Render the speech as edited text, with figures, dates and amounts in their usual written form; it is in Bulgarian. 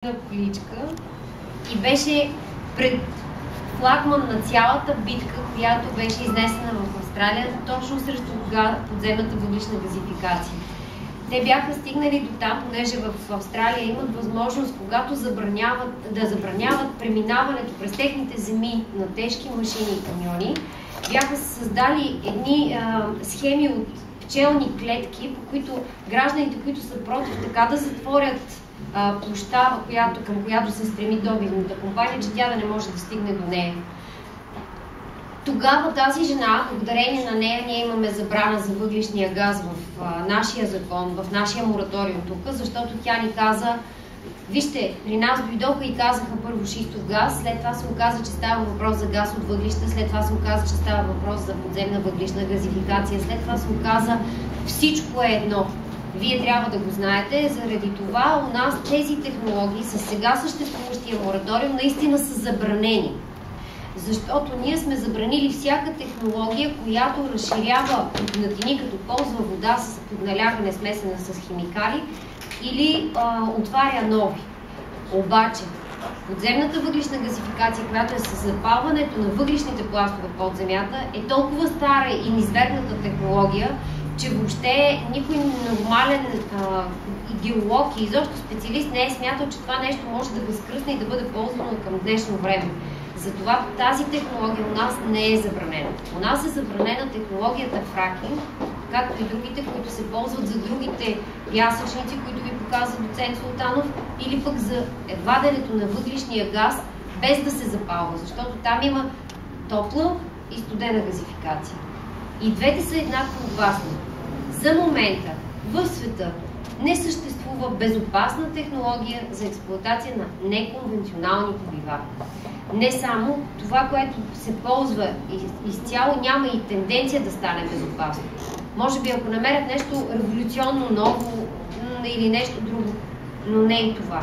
количка и беше пред флагман на цялата битка, която беше изнесена в Австралия, точно срещу подземната въглищна газификация. Те бяха стигнали до там, понеже в Австралия имат възможност, когато забраняват преминаването през техните земи на тежки машини и камиони, бяха създали едни схеми от пчелни клетки, по които гражданите, които са против, така да затворят площа, към която се стреми добивната компания, че тя да не може да стигне до нея. Тогава тази жена, благодарение на нея, ние имаме забрана за въглищния газ в нашия закон, в нашия мораториум тук, защото тя ни каза: вижте, при нас дойдоха и казаха първо шистов газ, след това се оказа, че става въпрос за газ от въглища, след това се оказа, че става въпрос за подземна въглищна газификация, след това се оказа всичко е едно. Вие трябва да го знаете, заради това у нас тези технологии с сега съществуващия мораториум наистина са забранени. Защото ние сме забранили всяка технология, която разширява пукнатини, като ползва вода с подналягане смесена с химикали или отваря нови. Обаче, подземната въглищна газификация, която е с запалването на въглищните пластове под земята, е толкова стара и низвергната технология, че въобще никой нормален геолог и изобщо специалист не е смятал, че това нещо може да възкръсне и да бъде ползвано към днешно време. Затова тази технология у нас не е забранена. У нас е забранена технологията фракинг, както и другите, които се ползват за другите пясъчници, които ви показва доцент Султанов, или пък за ваденето на въглищния газ без да се запалва, защото там има топла и студена газификация. И двете са еднакво опасни. За момента в света не съществува безопасна технология за експлоатация на неконвенционални горива. Не само това, което се ползва изцяло, няма и тенденция да стане безопасно. Може би, ако намерят нещо революционно ново или нещо друго, но не и това.